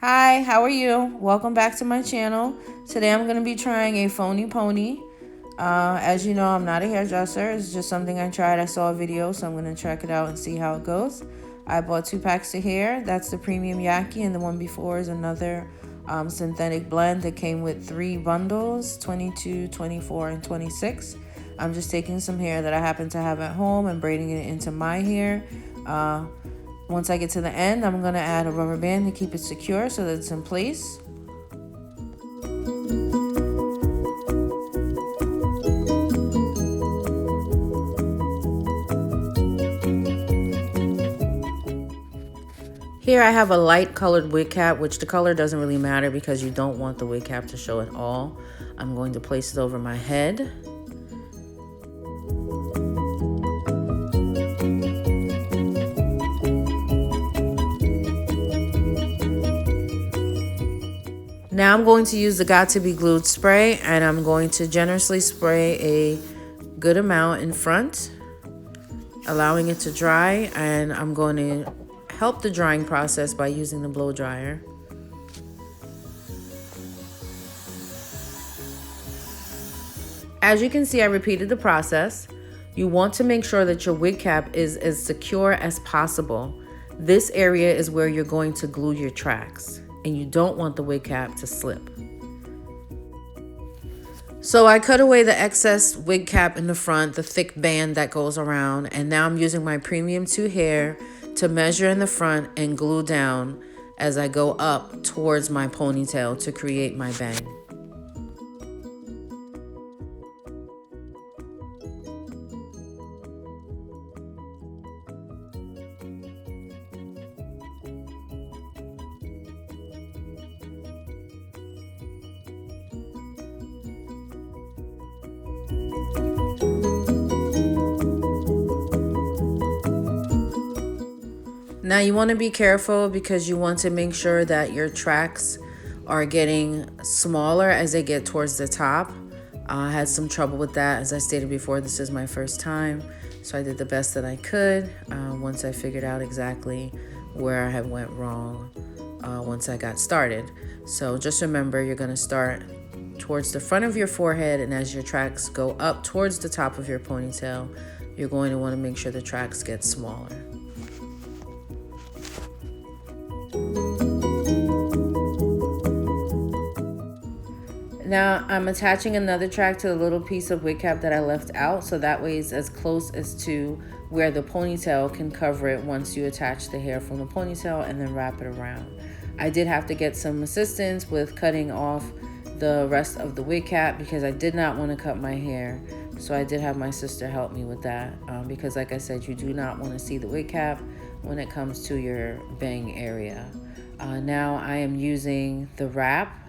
Hi, how are you? Welcome back to my channel. Today I'm going to be trying a phony pony. As you know, I'm not a hairdresser. It's just something I tried. I saw a video, so I'm going to check it out and see how it goes. I bought 2 packs of hair. That's the premium Yaki, and the one before is another synthetic blend that came with 3 bundles, 22, 24, and 26. I'm just taking some hair that I happen to have at home and braiding it into my hair. Once I get to the end, I'm going to add a rubber band to keep it secure so that it's in place. Here I have a light colored wig cap, which the color doesn't really matter because you don't want the wig cap to show at all. I'm going to place it over my head. Now I'm going to use the Got to Be Glued spray, and I'm going to generously spray a good amount in front, allowing it to dry, and I'm going to help the drying process by using the blow dryer. As you can see, I repeated the process. You want to make sure that your wig cap is as secure as possible. This area is where you're going to glue your tracks, and you don't want the wig cap to slip. So I cut away the excess wig cap in the front, the thick band that goes around, and now I'm using my Premium 2 hair to measure in the front and glue down as I go up towards my ponytail to create my bang. Now you want to be careful because you want to make sure that your tracks are getting smaller as they get towards the top. I had some trouble with that. As I stated before, this is my first time, so I did the best that I could once I figured out exactly where I had went wrong once I got started. So just remember, you're going to start towards the front of your forehead, and as your tracks go up towards the top of your ponytail, you're going to want to make sure the tracks get smaller. Now I'm attaching another track to the little piece of wig cap that I left out, so that way it's as close as to where the ponytail can cover it once you attach the hair from the ponytail and then wrap it around. I did have to get some assistance with cutting off the rest of the wig cap because I did not want to cut my hair. So I did have my sister help me with that because, like I said, you do not want to see the wig cap when it comes to your bang area. Now I am using the wrap.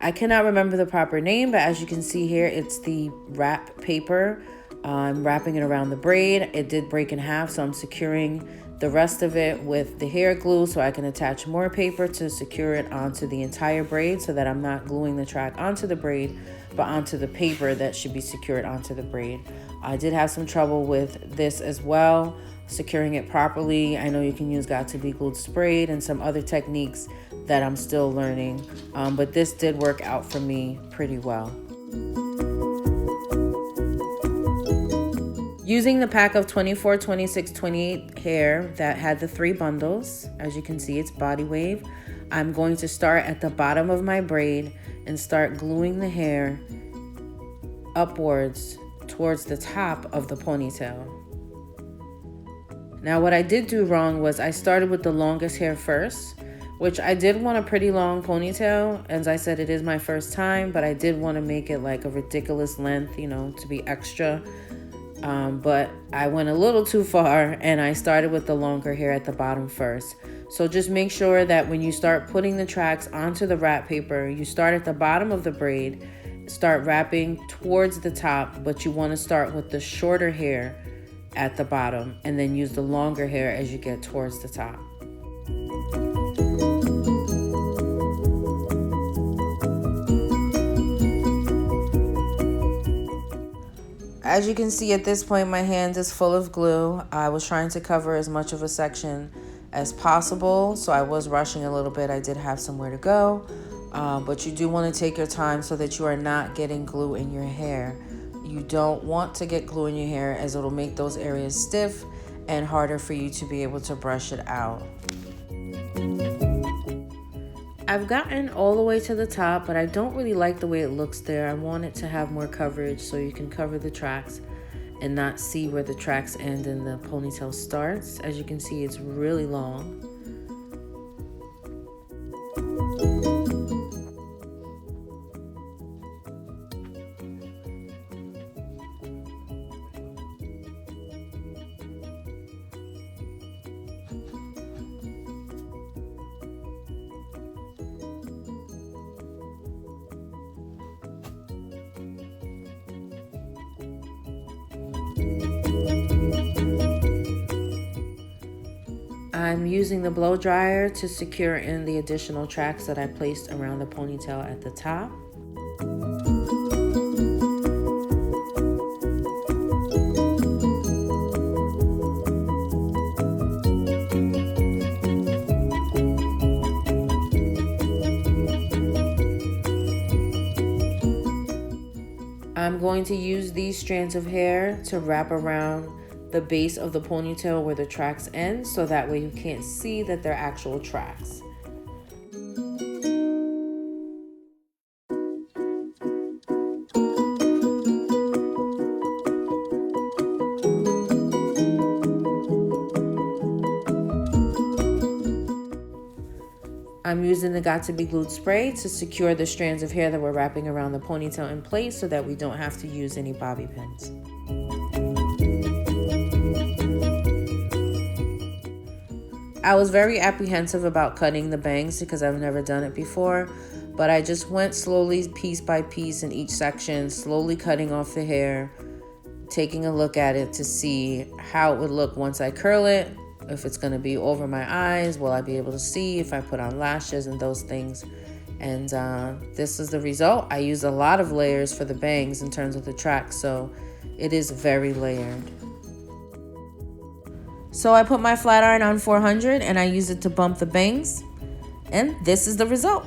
I cannot remember the proper name, but as you can see here, it's the wrap paper. I'm wrapping it around the braid. It did break in half, so I'm securing the rest of it with the hair glue so I can attach more paper to secure it onto the entire braid so that I'm not gluing the track onto the braid, but onto the paper that should be secured onto the braid. I did have some trouble with this as well, securing it properly. I know you can use Got to Be Glued sprayed and some other techniques that I'm still learning, but this did work out for me pretty well. Using the pack of 24, 26, 28 hair that had the 3 bundles, as you can see, it's body wave, I'm going to start at the bottom of my braid and start gluing the hair upwards towards the top of the ponytail. Now what I did do wrong was I started with the longest hair first, which I did want a pretty long ponytail. As I said, it is my first time, but I did want to make it like a ridiculous length, you know, to be extra. But I went a little too far and I started with the longer hair at the bottom first. So just make sure that when you start putting the tracks onto the wrap paper, you start at the bottom of the braid, start wrapping towards the top, but you want to start with the shorter hair at the bottom and then use the longer hair as you get towards the top. As you can see at this point, my hand is full of glue. I was trying to cover as much of a section as possible. So I was rushing a little bit. I did have somewhere to go. But you do want to take your time so that you are not getting glue in your hair. You don't want to get glue in your hair, as it'll make those areas stiff and harder for you to be able to brush it out. I've gotten all the way to the top, but I don't really like the way it looks there. I want it to have more coverage so you can cover the tracks and not see where the tracks end and the ponytail starts. As you can see, it's really long. I'm using the blow dryer to secure in the additional tracks that I placed around the ponytail at the top. I'm going to use these strands of hair to wrap around the base of the ponytail where the tracks end, so that way you can't see that they're actual tracks. I'm using the Got2b Glued spray to secure the strands of hair that we're wrapping around the ponytail in place so that we don't have to use any bobby pins. I was very apprehensive about cutting the bangs because I've never done it before, but I just went slowly, piece by piece in each section, slowly cutting off the hair, taking a look at it to see how it would look once I curl it, if it's going to be over my eyes, will I be able to see if I put on lashes and those things. And this is the result. I used a lot of layers for the bangs in terms of the track, so it is very layered. So I put my flat iron on 400 and I use it to bump the bangs, and this is the result.